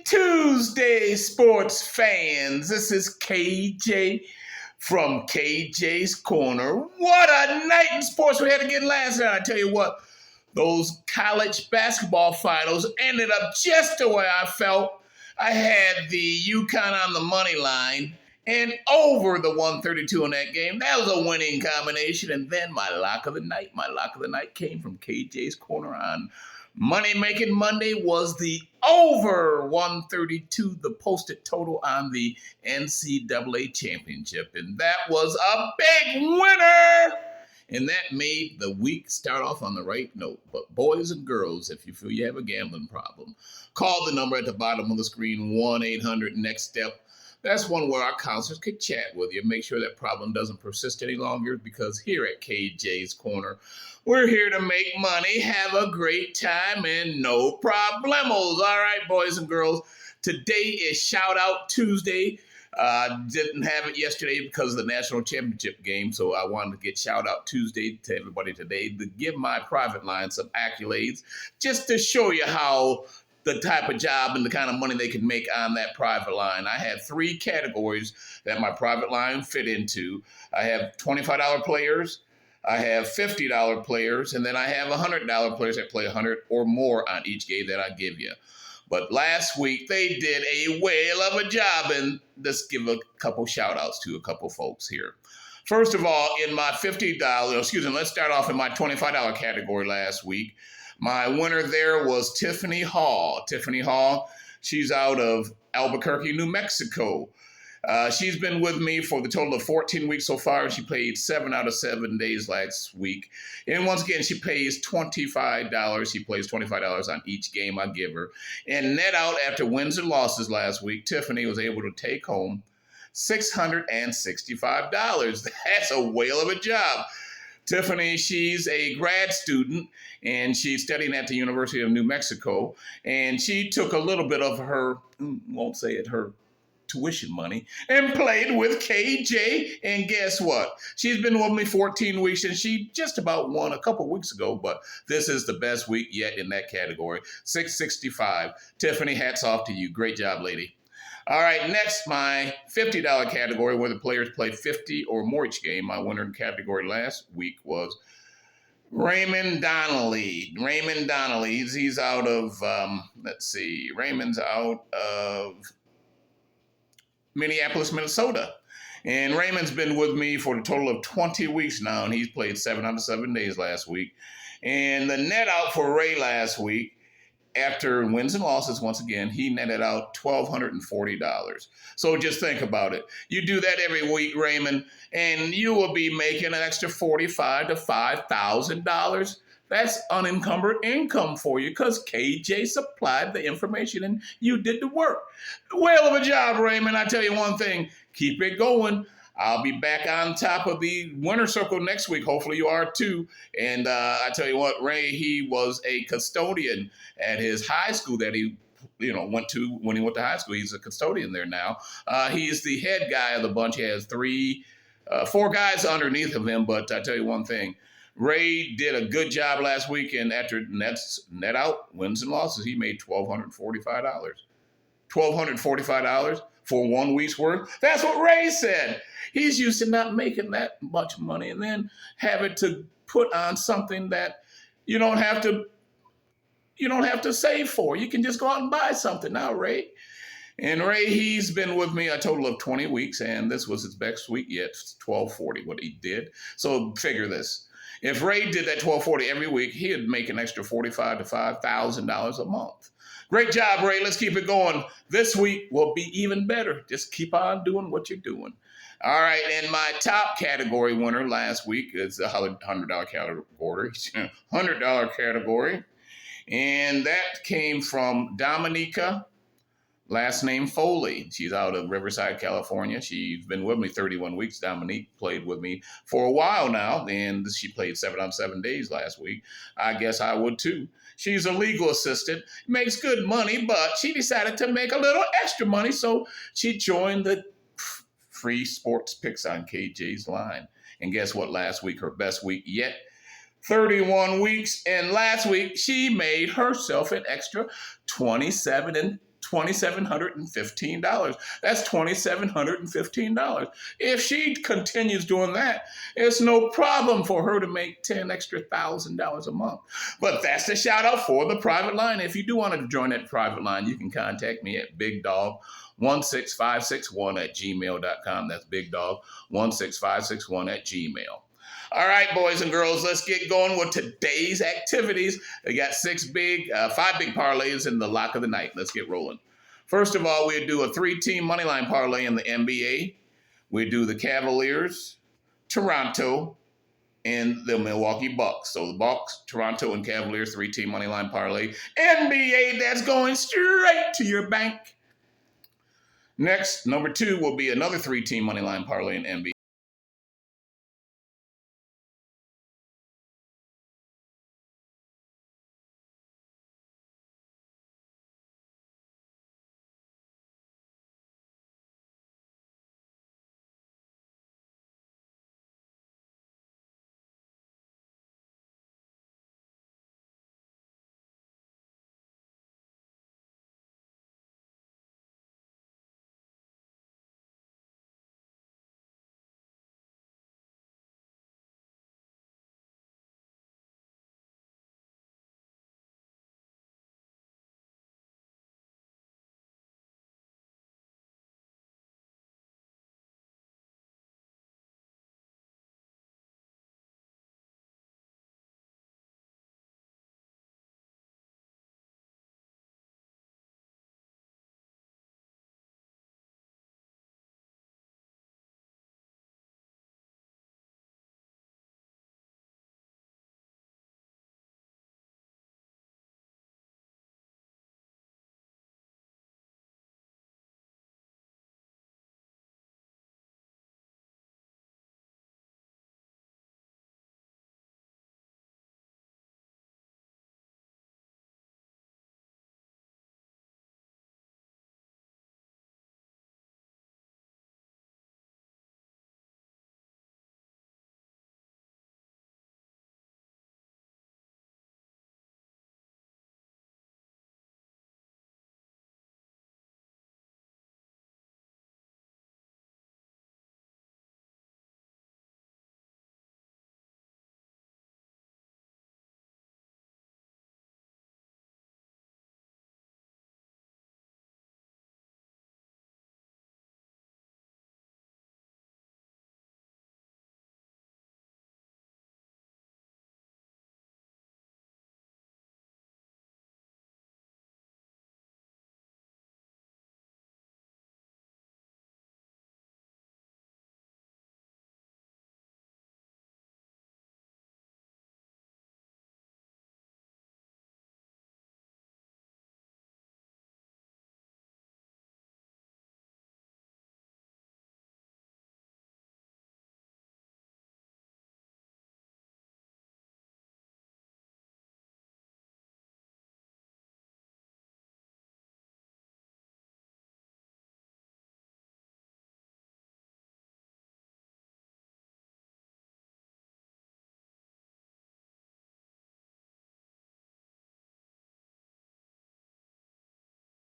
Tuesday, sports fans. This is KJ from KJ's Corner. What a night in sports we had again last night. I tell you what, those college basketball finals ended up just the way I felt. I had the UConn on the money line and over the 132 in that game. That was a winning combination. And then my lock of the night came from KJ's Corner on Money Making Monday was the over 132, the posted total on the NCAA championship. And that was a big winner. And that made the week start off on the right note. But boys and girls, if you feel you have a gambling problem, call the number at the bottom of the screen, 1-800-NEXT-STEP. That's one where our counselors can chat with you. Make sure that problem doesn't persist any longer, because here at KJ's Corner, we're here to make money, have a great time, and no problemos. All right, boys and girls, today is Shout Out Tuesday. Didn't have it yesterday because of the national championship game, so I wanted to get Shout Out Tuesday to everybody today to give my private line some accolades, just to show you how the type of job and the kind of money they can make on that private line. I had 3 categories that my private line fit into. I have $25 players, I have $50 players, and then I have $100 players that play 100 or more on each game that I give you. But last week, they did a whale of a job, and let's give a couple shout-outs to a couple folks here. First of all, in my let's start off in my $25 category last week. My winner there was Tiffany Hall. Tiffany Hall, she's out of Albuquerque, New Mexico. She's been with me for the total of 14 weeks so far. She played 7 out of 7 days last week. And once again, she pays $25. She plays $25 on each game I give her. And net out after wins and losses last week, Tiffany was able to take home $665. That's a whale of a job. Tiffany, she's a grad student, and she's studying at the University of New Mexico. And she took a little bit of her, her tuition money, and played with KJ. And guess what? She's been with me 14 weeks, and she just about won a couple weeks ago, but this is the best week yet in that category. $665. Tiffany, hats off to you. Great job, lady. All right, next, my $50 category, where the players play 50 or more each game. My winner in category last week was Raymond Donnelly. Raymond Donnelly, he's out of, Raymond's out of Minneapolis, Minnesota. And Raymond's been with me for a total of 20 weeks now, and he's played 7 out of 7 days last week. And the net out for Ray last week, after wins and losses, once again, he netted out $1,240. So just think about it. You do that every week, Raymond, and you will be making an extra $4,500 to $5,000. That's unencumbered income for you, because KJ supplied the information and you did the work. Whale of a job, Raymond. I tell you one thing, keep it going. I'll be back on top of the winner circle next week. Hopefully you are too. And I tell you what, Ray, he was a custodian at his high school that he went to when he went to high school. He's a custodian there now. He's the head guy of the bunch. He has 4 guys underneath of him. But I tell you one thing, Ray did a good job last week, and after net out, wins and losses, he made $1,245. $1,245 for 1 week's work. That's what Ray said. He's used to not making that much money and then having to put on something that you don't have to save for. You can just go out and buy something now, Ray. And Ray, he's been with me a total of 20 weeks, and this was his best week yet, $1,240, what he did. So figure this. If Ray did that $1,240 every week, he'd make an extra $4,500 to $5,000 a month. Great job, Ray. Let's keep it going. This week will be even better. Just keep on doing what you're doing. All right, and my top category winner last week is the $100 category. $100 category. And that came from Dominica, last name Foley. She's out of Riverside, California. She's been with me 31 weeks. Dominique played with me for a while now, and she played 7 out of 7 days last week. I guess I would too. She's a legal assistant, makes good money, but she decided to make a little extra money, so she joined the free sports picks on KJ's line. And guess what? Last week, her best week yet, 31 weeks. And last week, she made herself an extra $27 $2,715. That's $2,715. If she continues doing that, it's no problem for her to make $10,000 extra a month. But that's the shout out for the private line. If you do want to join that private line, you can contact me at bigdog16561 at gmail.com. That's bigdog16561 at gmail. All right, boys and girls, let's get going with today's activities. We got five big parlays in the lock of the night. Let's get rolling. First of all, we'll do a 3-team moneyline parlay in the NBA. We do the Cavaliers, Toronto, and the Milwaukee Bucks. So the Bucks, Toronto, and Cavaliers 3-team moneyline parlay. NBA, that's going straight to your bank. Next, number 2 will be another 3-team moneyline parlay in NBA.